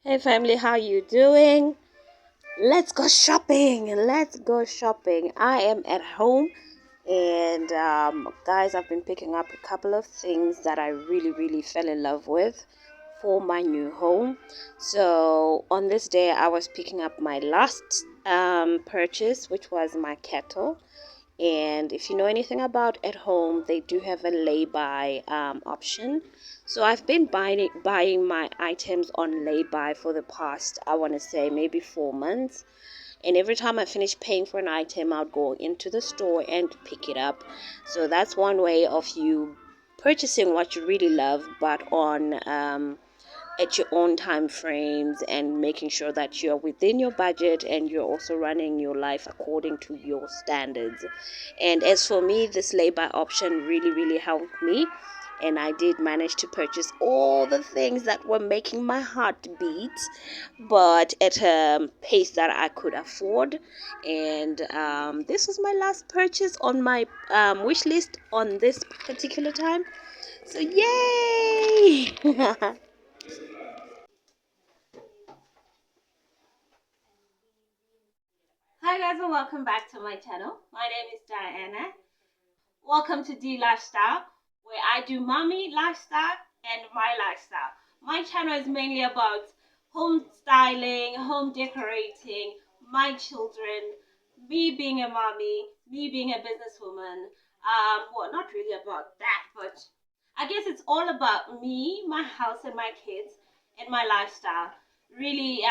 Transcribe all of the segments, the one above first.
Hey family, how you doing? Let's go shopping. Let's go shopping. I am at home and guys, I've been picking up a couple of things that I really fell in love with for my new home. So on this day, I was picking up my last purchase, which was my kettle. And if you know anything about at home, they do have a lay-by option. So I've been buying my items on lay-by for the past, I want to say, maybe 4 months. And every time I finish paying for an item, I'll go into the store and pick it up. So that's one way of you purchasing what you really love, but on at your own time frames, and making sure that you're within your budget and you're also running your life according to your standards. And as for me, this lay-by option really helped me, and I did manage to purchase all the things that were making my heart beat, but at a pace that I could afford. And this was my last purchase on my wish list on this particular time. So yay! Hi guys, and welcome back to my channel. My name is Diana. Welcome to D Lifestyle, where I do mommy lifestyle and my lifestyle. My channel is mainly about home styling, home decorating, my children, me being a mommy, me being a businesswoman. Well, not really about that, but I guess it's all about me, my house, and my kids, and my lifestyle. Really,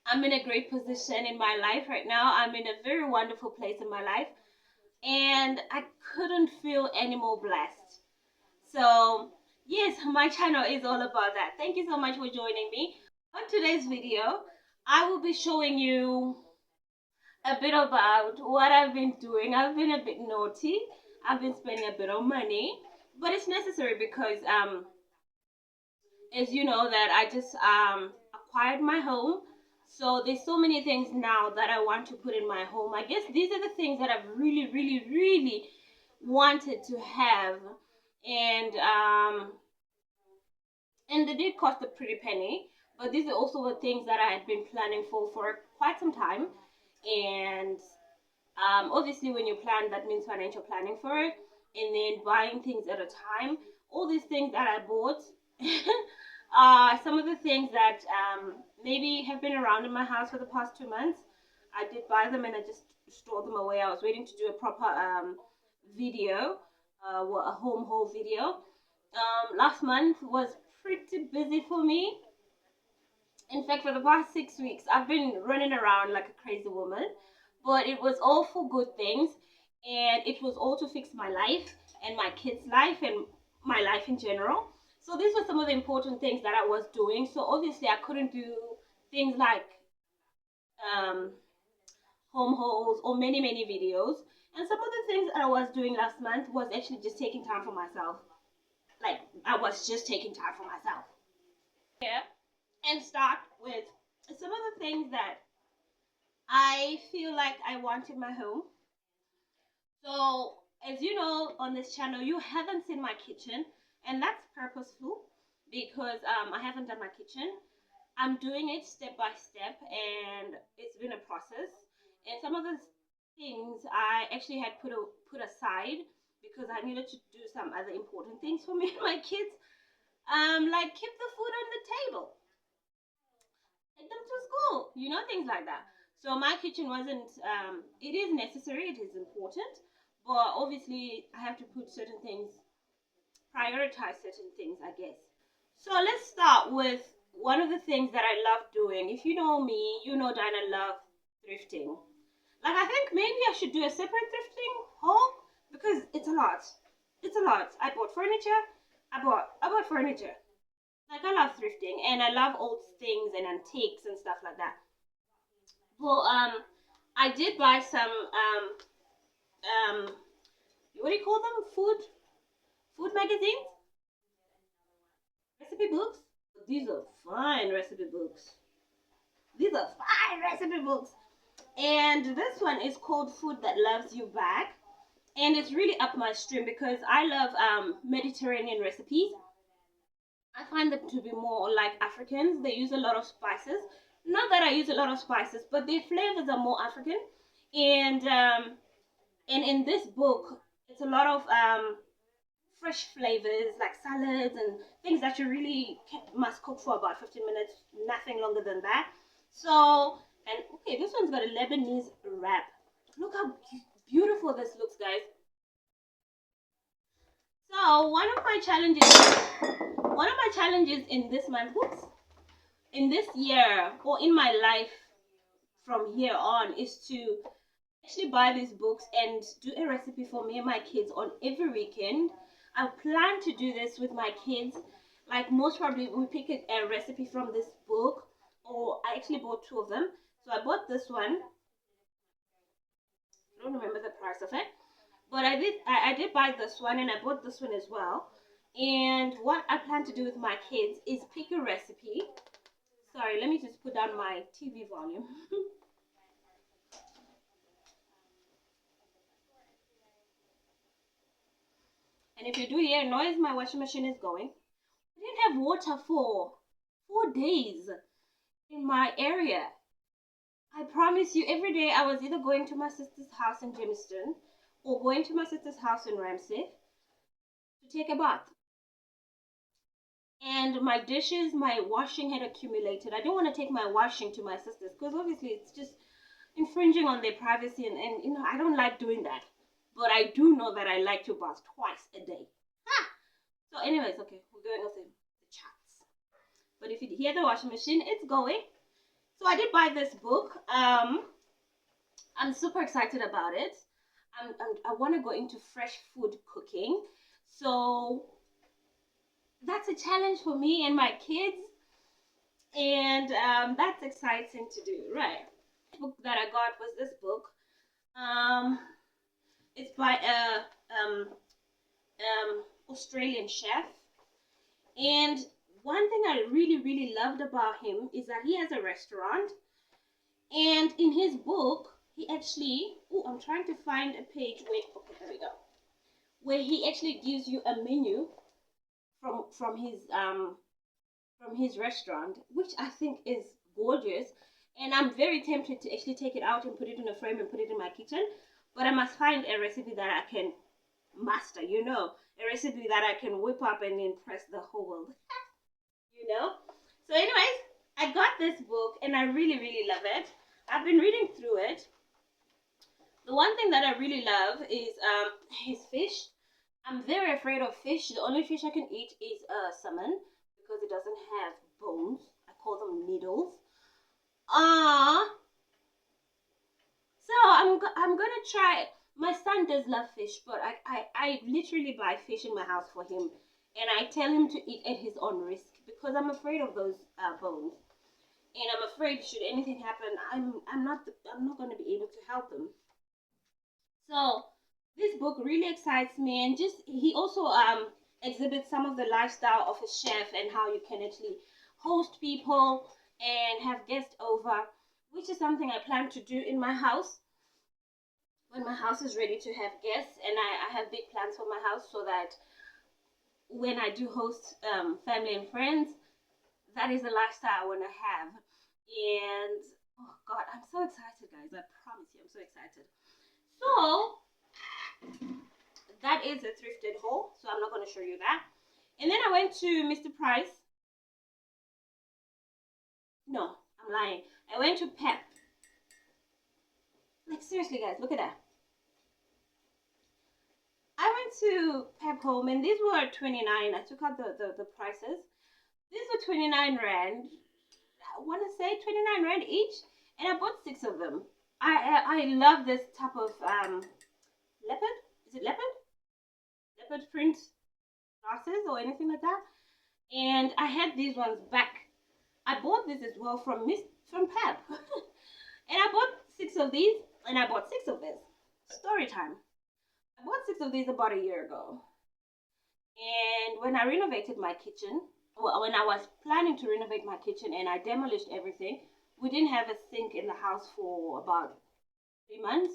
I'm in a great position in my life right now. I'm in a very wonderful place in my life, and I couldn't feel any more blessed. So, yes, my channel is all about that. Thank you so much for joining me. On today's video, I will be showing you a bit about what I've been doing. I've been a bit naughty. I've been spending a bit of money, but it's necessary because as you know that I just acquired my home. So there's so many things now that I want to put in my home. I guess these are the things that I've really wanted to have, and they did cost a pretty penny. But these are also the things that I had been planning for quite some time, and obviously when you plan, that means financial planning for it, and then buying things at a time. All these things that I bought some of the things that maybe have been around in my house for the past 2 months. I did buy them and I just stored them away. I was waiting to do a proper video, well, a home haul video. Last month was pretty busy for me. In fact, for the past 6 weeks, I've been running around like a crazy woman, but it was all for good things, and it was all to fix my life and my kids' life and my life in general. So these were some of the important things that I was doing. So obviously, I couldn't do things like um, home hauls or many videos. And some of the things that I was doing last month was actually just taking time for myself. Like I was just taking time for myself. Yeah, and start with some of the things that I feel like I want in my home. So, as you know, on this channel, you haven't seen my kitchen, and that's purposeful because I haven't done my kitchen. I'm doing it step by step, and it's been a process. And some of the things I actually had put aside because I needed to do some other important things for me and my kids, like keep the food on the table, take them to school, things like that. So my kitchen wasn't, it is necessary, it is important, but obviously I have to put certain things, prioritize certain things, I guess. So let's start with one of the things that I love doing. If you know me, you know that I love thrifting. Like, I think maybe I should do a separate thrifting haul because it's a lot. It's a lot. I bought furniture. I bought furniture. Like, I love thrifting and I love old things and antiques and stuff like that. Well, I did buy some what do you call them? Food magazines, recipe books. These are fine recipe books. These are fine recipe books. And this one is called Food That Loves You Back. And it's really up my stream because I love Mediterranean recipes. I find them to be more like Africans. They use a lot of spices. Not that I use a lot of spices, but their flavors are more African. And in this book, it's a lot of fresh flavors like salads and things that you really must cook for about 15 minutes, nothing longer than that. So, and okay, this one's got a Lebanese wrap. Look how beautiful this looks, guys. So, one of my challenges in this month, whoops, in this year or in my life from here on is to actually buy these books and do a recipe for me and my kids on every weekend. I plan to do this with my kids. Like most probably, we pick a recipe from this book, or I actually bought two of them. So I bought this one. I don't remember the price of it, but I did buy this one, and I bought this one as well. And what I plan to do with my kids is pick a recipe. Sorry, let me just put down my TV volume. And if you do hear noise, my washing machine is going. I didn't have water for 4 days in my area. I promise you, every day I was either going to my sister's house in Jamestown or going to my sister's house in Ramsey to take a bath. And my dishes, my washing had accumulated. I didn't want to take my washing to my sister's because obviously it's just infringing on their privacy, and I don't like doing that. But I do know that I like to bath twice a day. Ha! So, anyways, okay, we're going off the charts. But if you hear the washing machine, it's going. So I did buy this book. I'm super excited about it. I want to go into fresh food cooking. So that's a challenge for me and my kids. And that's exciting to do. Right. The book that I got was this book. Um, it's by a Australian chef. And one thing I really, really loved about him is that he has a restaurant. And in his book, he actually, oh, I'm trying to find a page. Wait, okay, there we go. Where he actually gives you a menu from his restaurant, which I think is gorgeous. And I'm very tempted to actually take it out and put it in a frame and put it in my kitchen. But I must find a recipe that I can master, a recipe that I can whip up and impress the whole world, you know. So, anyways, I got this book and I really, really love it. I've been reading through it. The one thing that I really love is his fish. I'm very afraid of fish. The only fish I can eat is salmon because it doesn't have bones. I call them needles. Ah, so I'm gonna try. My son does love fish, but I literally buy fish in my house for him, and I tell him to eat at his own risk because I'm afraid of those bones, and I'm afraid should anything happen, I'm not gonna be able to help him. So this book really excites me, and just he also exhibits some of the lifestyle of a chef and how you can actually host people and have guests over, which is something I plan to do in my house when my house is ready to have guests. And I have big plans for my house so that when I do host family and friends, that is the lifestyle I want to have. And oh God, I'm so excited, guys! I promise you, I'm so excited. So that is a thrifted haul, so I'm not going to show you that. And then I went to Mr. Price. No, I'm lying. I went to Pep. Like seriously, guys, look at that. I went to Pep Home, and these were 29. I took out the prices. These were 29 rand. I want to say 29 rand each, and I bought 6 of them. I love this type of leopard. Is it leopard? Leopard print glasses or anything like that. And I had these ones back. I bought this as well from Pep. And I bought 6 of these, and I bought 6 of this. Story time. I bought 6 of these about a year ago. And when I renovated my kitchen, well, when I was planning to renovate my kitchen and I demolished everything, we didn't have a sink in the house for about 3 months.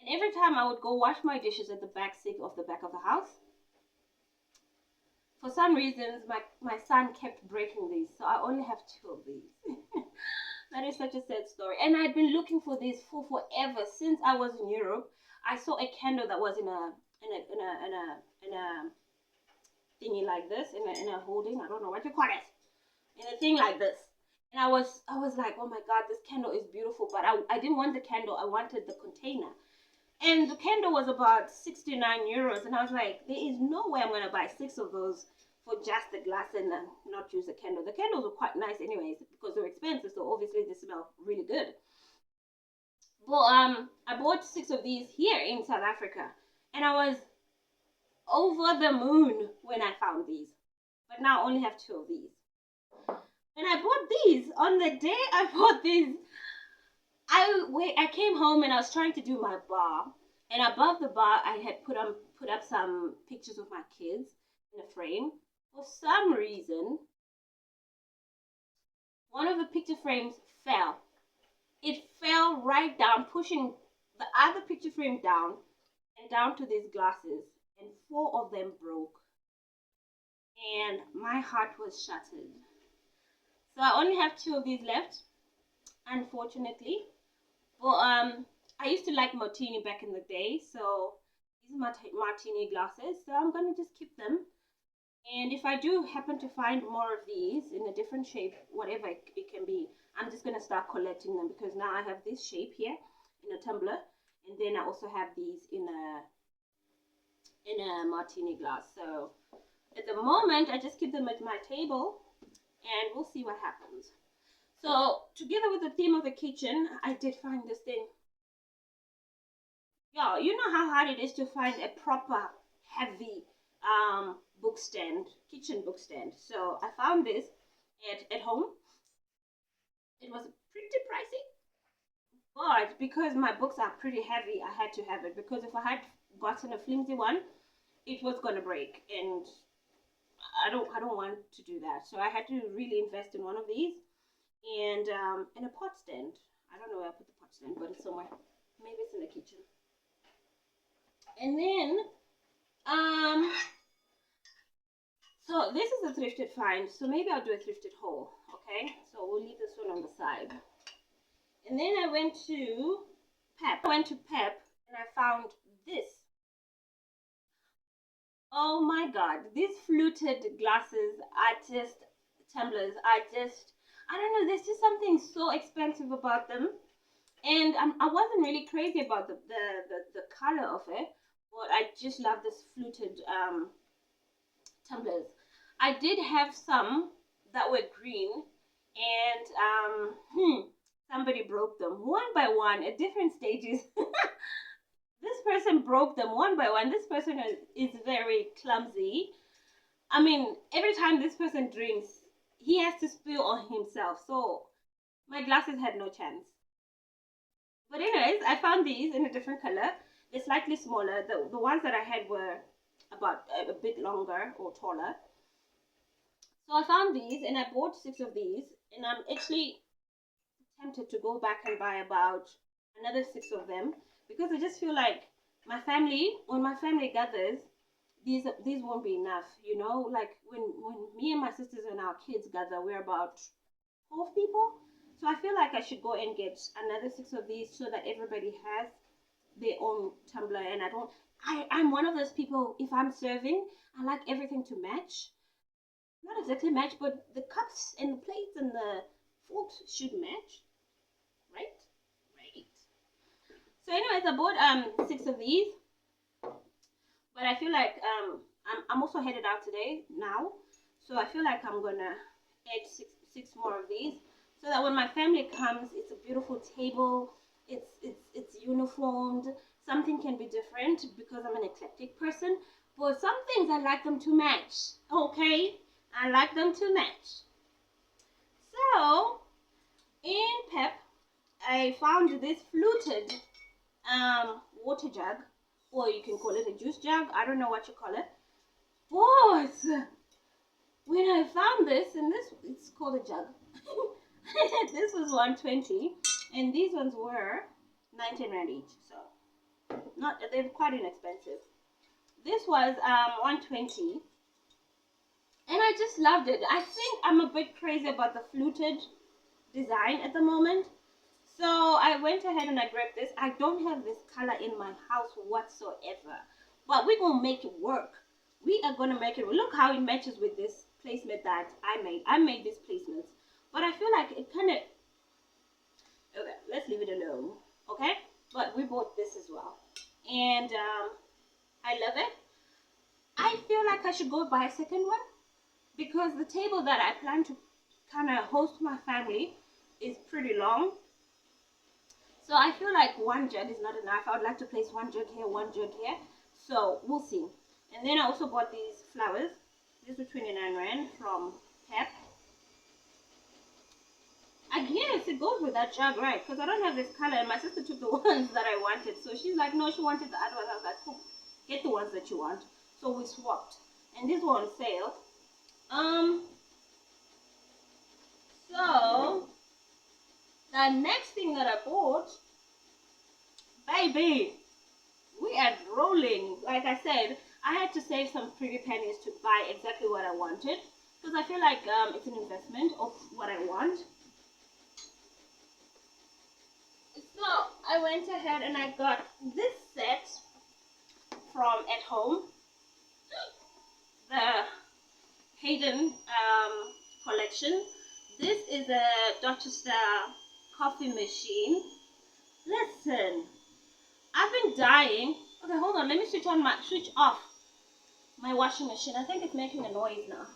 And every time I would go wash my dishes at the back sink of the back of the house, for some reasons, my son kept breaking these, so I only have 2 of these. That is such a sad story. And I'd been looking for these for forever since I was in Europe. I saw a candle that was in a thingy like this, in a holding. I don't know what you call it, in a thing like this. And I was like, oh my god, this candle is beautiful. But I didn't want the candle. I wanted the container. And the candle was about 69 euros. And I was like, there is no way I'm going to buy 6 of those for just the glass and not use the candle. The candles were quite nice anyways because they're expensive. So obviously they smell really good. Well, I bought 6 of these here in South Africa. And I was over the moon when I found these. But now I only have 2 of these. And I bought these on the day I bought these. I came home and I was trying to do my bar, and above the bar I had put up some pictures of my kids in a frame. For some reason, one of the picture frames fell. It fell right down, pushing the other picture frame down and down to these glasses, and 4 of them broke. And my heart was shattered. So I only have 2 of these left, unfortunately. Well, I used to like martini back in the day, so these are my martini glasses. So I'm gonna just keep them. And if I do happen to find more of these in a different shape, whatever it can be, I'm just gonna start collecting them, because now I have this shape here in a tumbler, and then I also have these in a martini glass. So at the moment, I just keep them at my table, and we'll see what happens. So together with the theme of the kitchen, I did find this thing. Yeah, you know how hard it is to find a proper heavy book stand, kitchen book stand. So I found this at home. It was pretty pricey, but because my books are pretty heavy, I had to have it, because if I had gotten a flimsy one, it was gonna break, and I don't want to do that. So I had to really invest in one of these. And a pot stand. I don't know where I put the pot stand, but it's somewhere. Maybe it's in the kitchen. And then so this is a thrifted find, so maybe I'll do a thrifted haul. Okay, so we'll leave this one on the side. And then I went to Pep and I found this. Oh my god, these fluted glasses are just tumblers. I don't know, there's just something so expensive about them. And I wasn't really crazy about the color of it, but I just love this fluted tumblers. I did have some that were green, and somebody broke them one by one at different stages. This person broke them one by one. This person is very clumsy. I mean, every time this person drinks, he has to spill on himself. So my glasses had no chance. But anyways, I found these in a different color. They're slightly smaller. The ones that I had were about a bit longer or taller. So I found these and I bought 6 of these. And I'm actually tempted to go back and buy about another 6 of them, because I just feel like when my family gathers, these won't be enough, you know. Like when me and my sisters and our kids gather, we're about 12 people. So I feel like I should go and get another 6 of these, so that everybody has their own tumbler. And I'm one of those people, if I'm serving, I like everything to match. Not exactly match, but the cups and the plates and the forks should match, right? Right. So anyways, I bought 6 of these, but I feel like I'm also headed out today now, so I feel like I'm gonna add six more of these, so that when my family comes, it's a beautiful table. It's uniformed. Something can be different because I'm an eclectic person, but some things I like them to match. Okay, I like them to match. So in Pep, I found this fluted water jug, or you can call it a juice jug. I don't know what you call it. But when I found this, and it's called a jug. This was 120, and these ones were 19 rand each. So they're quite inexpensive. This was 120, and I just loved it. I think I'm a bit crazy about the fluted design at the moment. So I went ahead and I grabbed this. I don't have this color in my house whatsoever, but we're gonna make it work. We are gonna make it. Look how it matches with this placement that I made. I made these placements, but I feel like it kind of. Okay, let's leave it alone. Okay, but we bought this as well, and I love it. I feel like I should go buy a second one because the table that I plan to kind of host my family is pretty long. So I feel like one jug is not enough. I would like to place one jug here, one jug here. So we'll see. And then I also bought these flowers. These were 29 Rand from Pep. I guess it goes with that jug, right? Because I don't have this color and my sister took the ones that I wanted. So she's like, no, she wanted the other ones. I was like, cool, get the ones that you want. So we swapped. And these were on sale. Um, so the next thing that I bought, baby, we are rolling. Like I said, I had to save some pretty pennies to buy exactly what I wanted because I feel like it's an investment of what I want. So I went ahead and I got this set from At Home, the Hayden collection. This is a Dorchester coffee machine. Listen, I've been dying. Okay, hold on. Let me switch off my washing machine. I think it's making a noise now.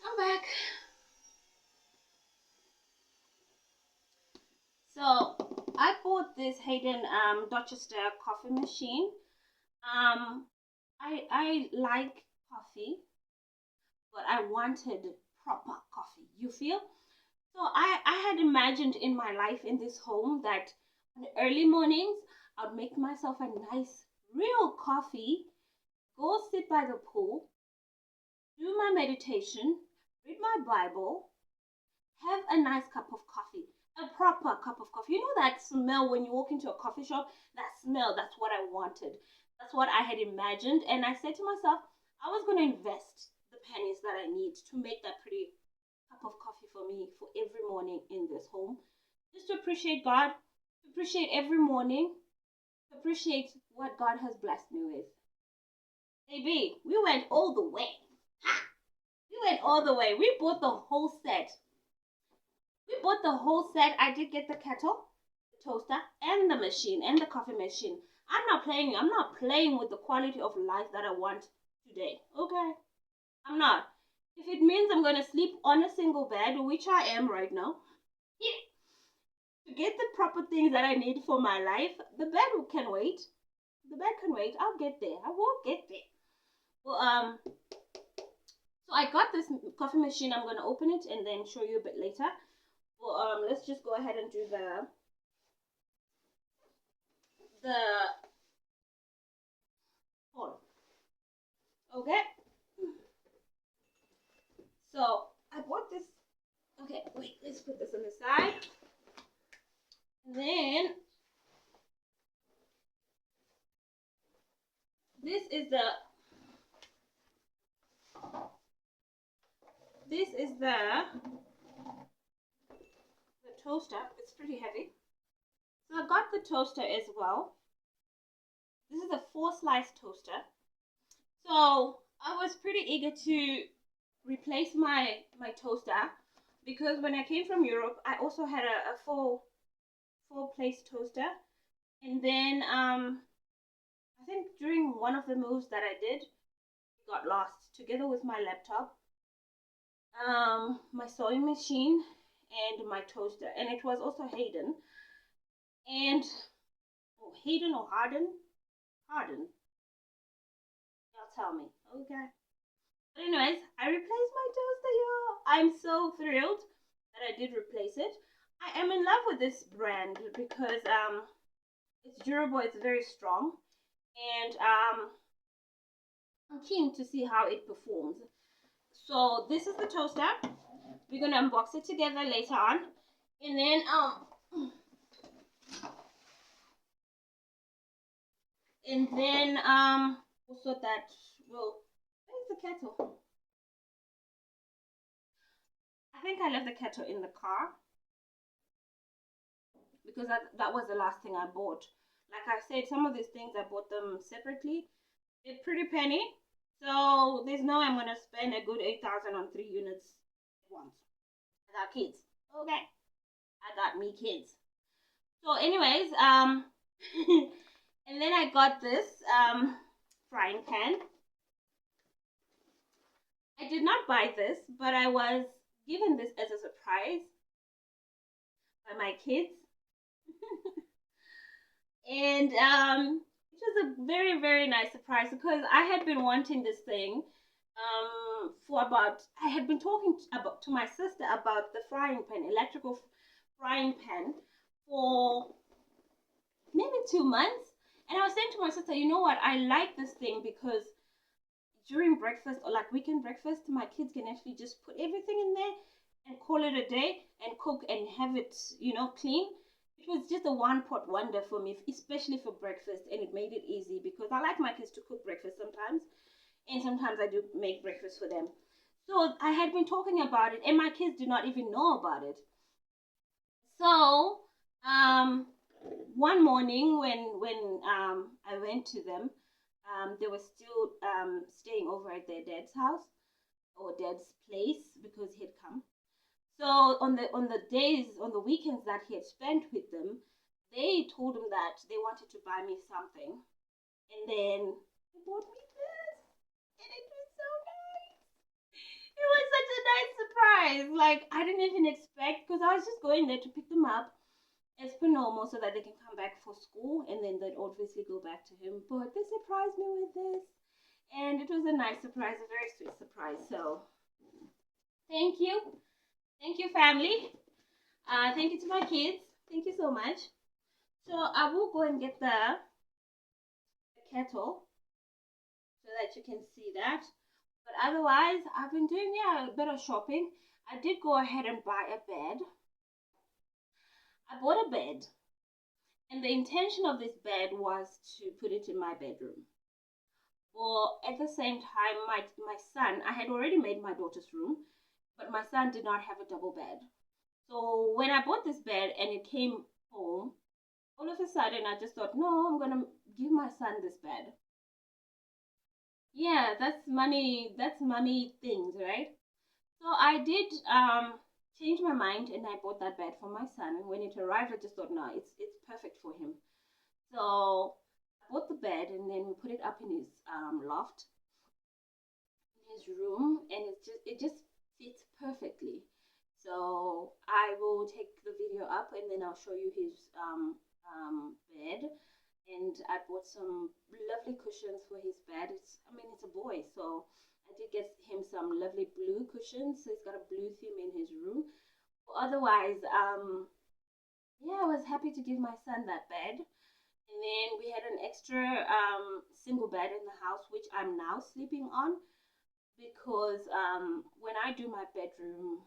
I'm back. So I bought this Hayden Dorchester coffee machine. Um, I like coffee, but I wanted proper coffee. You feel? So I had imagined in my life in this home that in the early mornings I'd make myself a nice real coffee, go sit by the pool, do my meditation, read my Bible, have a nice cup of coffee, a proper cup of coffee. You know that smell when you walk into a coffee shop? That smell, that's what I wanted. That's what I had imagined. And I said to myself, I was going to invest the pennies that I need to make that pretty cup of coffee for me for every morning in this home. Just to appreciate God, to appreciate every morning, to appreciate what God has blessed me with. Baby, we went all the way. Ha! We went all the way. We bought the whole set. We bought the whole set. I did get the kettle, the toaster, and the machine, and the coffee machine. I'm not playing. I'm not playing with the quality of life that I want today. Okay? I'm not. If it means I'm going to sleep on a single bed, which I am right now, yeah, to get the proper things that I need for my life, the bed can wait. The bed can wait. I'll get there. I will get there. Well, so I got this coffee machine. I'm going to open it and then show you a bit later. Well, let's just go ahead and do the hold. Okay. So I bought this. Okay, wait. Let's put this on the side. And then this is the toaster. It's pretty heavy. So I got the toaster as well. This is a 4 slice toaster. So I was pretty eager to replace my toaster because when I came from Europe, I also had a four place toaster, and then I think during one of the moves that I did, it got lost together with my laptop, my sewing machine, and my toaster, and it was also Hayden, and Hayden or Harden, y'all tell me, okay. But anyways, I replaced my toaster, y'all. I'm so thrilled that I did replace it. I am in love with this brand because it's durable, it's very strong, and I'm keen to see how it performs. So this is the toaster. We're gonna unbox it together later on, and then also that will. Where's the kettle? I think I left the kettle in the car because that was the last thing I bought. Like I said, some of these things I bought them separately. They're pretty penny, so there's no way I'm gonna spend a good 8,000 on 3 units at once. I got kids. Okay, I got me kids. So, anyways, and then I got this frying pan. I did not buy this, but I was given this as a surprise by my kids. And it was a very, very nice surprise because I had been wanting this thing for about, I had been talking to my sister about the frying pan, electrical frying pan, for maybe 2 months. And I was saying to my sister, you know what, I like this thing because during breakfast or like weekend breakfast, my kids can actually just put everything in there and call it a day and cook and have it, clean. It was just a one pot wonder for me, especially for breakfast, and it made it easy because I like my kids to cook breakfast sometimes, and sometimes I do make breakfast for them. So I had been talking about it, and my kids did not even know about it. So one morning when I went to them, they were still staying over at their dad's house or dad's place because he had come. So on the weekends that he had spent with them, they told him that they wanted to buy me something, and then they bought me this, and it was so nice. It was such a nice surprise. Like I didn't even expect because I was just going there to pick them up as per normal so that they can come back for school and then they'd obviously go back to him. But they surprised me with this, and it was a nice surprise, a very sweet surprise. So thank you. Thank you, family. Thank you to my kids. Thank you so much. So I will go and get the kettle so that you can see that. But otherwise, I've been doing a bit of shopping. I did go ahead and buy a bed. I bought a bed, and the intention of this bed was to put it in my bedroom. Well, at the same time, my son, I had already made my daughter's room, but my son did not have a double bed. So when I bought this bed and it came home, all of a sudden I just thought, no, I'm gonna give my son this bed. Yeah, that's mommy things, right? So I did change my mind and I bought that bed for my son. And when it arrived, I just thought, no, it's perfect for him. So I bought the bed and then we put it up in his loft, in his room, and it just fits perfectly. So I will take the video up and then I'll show you his bed. And I bought some lovely cushions for his bed. It's a boy, so I did get him some lovely blue cushions. So he's got a blue theme in his room. Otherwise, yeah, I was happy to give my son that bed. And then we had an extra single bed in the house, which I'm now sleeping on because when I do my bedroom,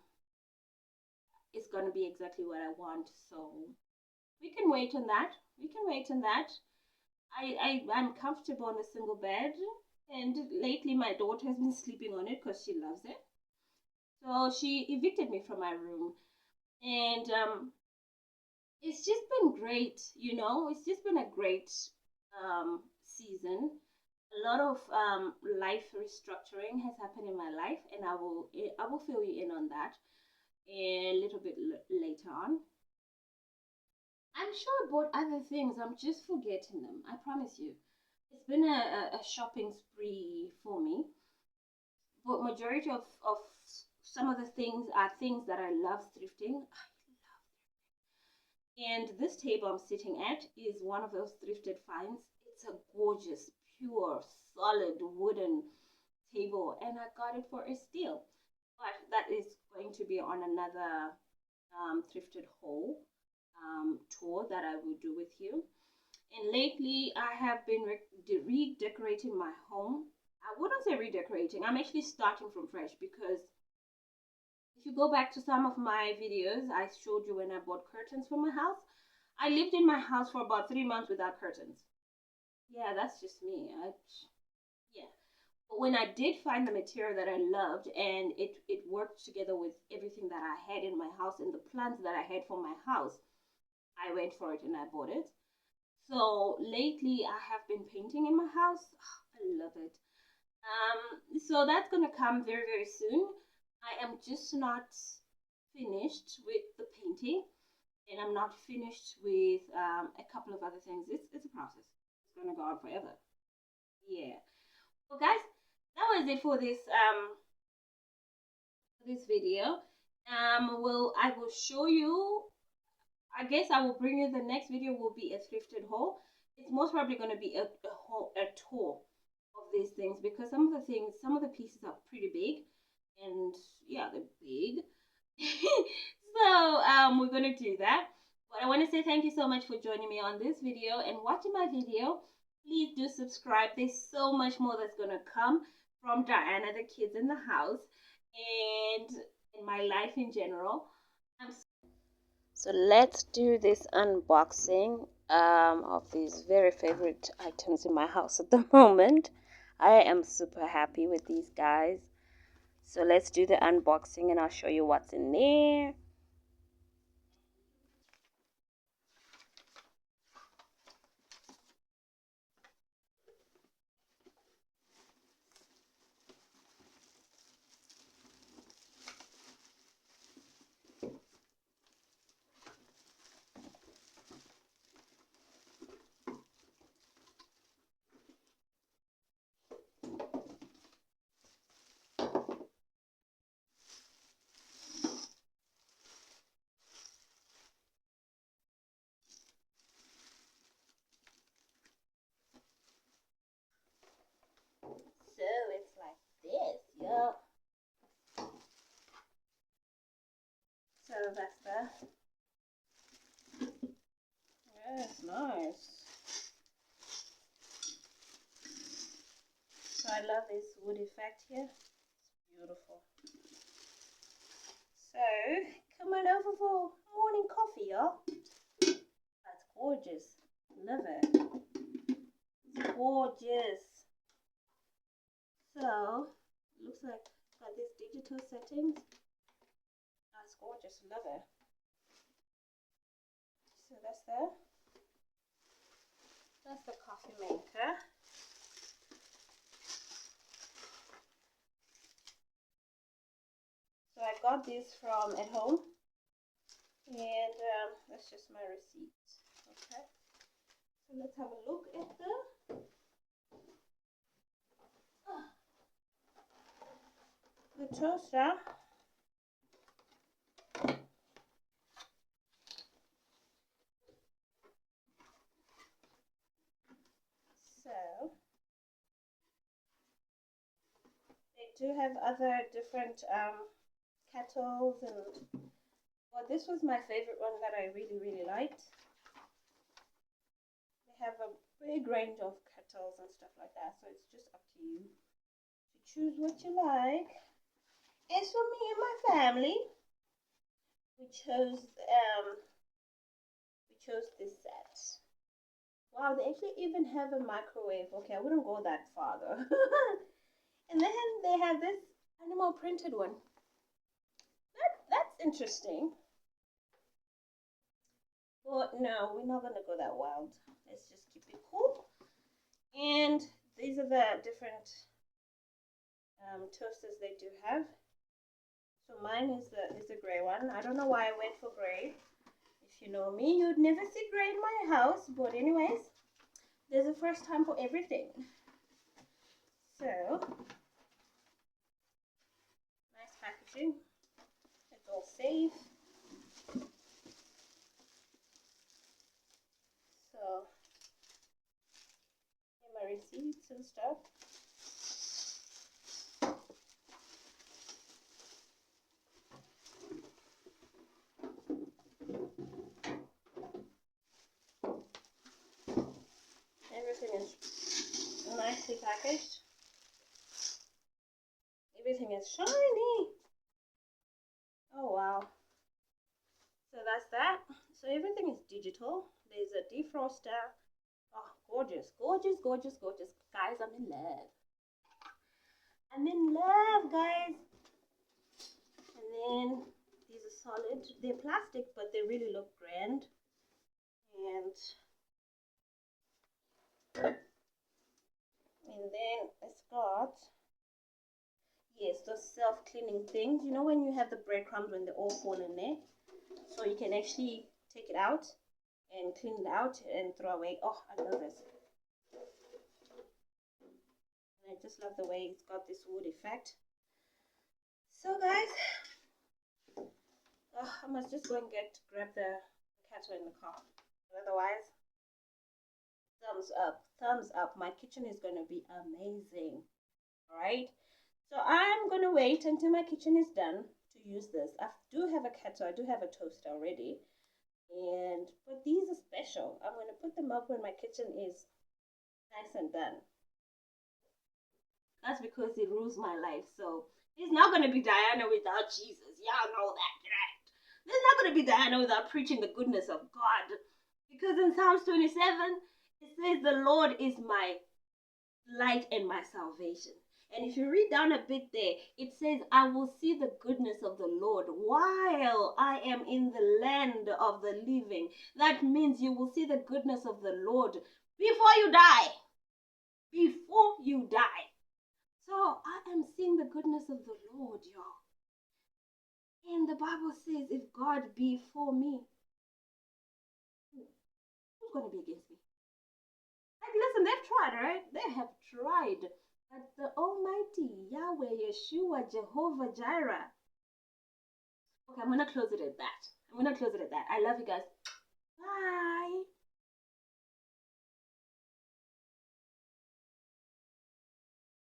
it's going to be exactly what I want. So we can wait on that. We can wait on that. I'm comfortable on the single bed, and lately my daughter has been sleeping on it because she loves it. So she evicted me from my room, and it's just been great. It's just been a great season. A lot of life restructuring has happened in my life, and I will fill you in on that a little bit later on. I'm sure I bought other things. I'm just forgetting them. I promise you. It's been a shopping spree for me. But majority of some of the things are things that I love thrifting. And this table I'm sitting at is one of those thrifted finds. It's a gorgeous, pure, solid wooden table, and I got it for a steal. But that is going to be on another thrifted haul tour that I will do with you. And lately, I have been redecorating my home. I wouldn't say redecorating. I'm actually starting from fresh because if you go back to some of my videos, I showed you when I bought curtains for my house. I lived in my house for about 3 months without curtains. Yeah, that's just me. Yeah. But when I did find the material that I loved and it worked together with everything that I had in my house and the plans that I had for my house, I went for it and I bought it. So lately I have been painting in my house. I love it. So that's gonna come very, very soon. I am just not finished with the painting, and I'm not finished with a couple of other things. It's a process. It's gonna go on forever. Yeah. Well, guys, that was it for this video. Well, I will show you. I guess I will bring you the next video. Will be a thrifted haul. It's most probably gonna be a tour of these things because some of the pieces are pretty big, and yeah, they're big. So we're gonna do that. But I want to say thank you so much for joining me on this video and watching my video. Please do subscribe. There's so much more that's gonna come from Diana, the kids in the house, and in my life in general. So let's do this unboxing of these very favorite items in my house at the moment. I am super happy with these guys. So let's do the unboxing and I'll show you what's in there. So it's like this, yeah. So that's the, yes, nice. So I love this wood effect here. It's beautiful. So come on over for morning coffee, y'all. That's gorgeous. Love it. It's gorgeous. So looks like it's got these digital settings. That's gorgeous. Love it. So that's the coffee maker. So I got this from at home, and that's just my receipt. Okay. So let's have a look at the toaster. So they do have other different kettles, and well, this was my favorite one that I really, really liked. They have a big range of kettles and stuff like that, so it's just up to you to choose what you like. As for me and my family, we chose this set. Wow, they actually even have a microwave. Okay, I wouldn't go that far though. And then they have this animal printed one. That's interesting. But no, we're not gonna go that wild. Let's just keep it cool. And these are the different toasters they do have. So mine is the gray one. I don't know why I went for gray. If you know me, you'd never see gray in my house. But anyways, there's a first time for everything. So nice packaging. It's all safe. So here my receipts and stuff. Everything is nicely packaged. Everything is shiny. Oh wow. So that's that. So everything is digital. There's a defroster. Oh, gorgeous, gorgeous, gorgeous, gorgeous. Guys, I'm in love. I'm in love, guys. And then these are solid. They're plastic, but they really look grand. And then it's got, yes, those self-cleaning things. You know when you have the breadcrumbs when they all fall in there? So you can actually take it out and clean it out and throw away. Oh, I love this. And I just love the way it's got this wood effect. So guys, I must just go and grab the kettle in the car. Otherwise, thumbs up, thumbs up. My kitchen is going to be amazing. All right. So I'm going to wait until my kitchen is done to use this. I do have a kettle. I do have a toaster already. But these are special. I'm going to put them up when my kitchen is nice and done. That's because it rules my life. So it's not going to be Diana without Jesus. Y'all know that, right? There's not going to be Diana without preaching the goodness of God. Because in Psalms 27, it says, the Lord is my light and my salvation. And if you read down a bit there, it says, I will see the goodness of the Lord while I am in the land of the living. That means you will see the goodness of the Lord before you die. Before you die. So I am seeing the goodness of the Lord, y'all. And the Bible says, if God be for me, who's going to be against me? Like, listen, they've tried, right? They have tried. But the Almighty, Yahweh, Yeshua, Jehovah Jireh. Okay, I'm going to close it at that. I love you guys. Bye.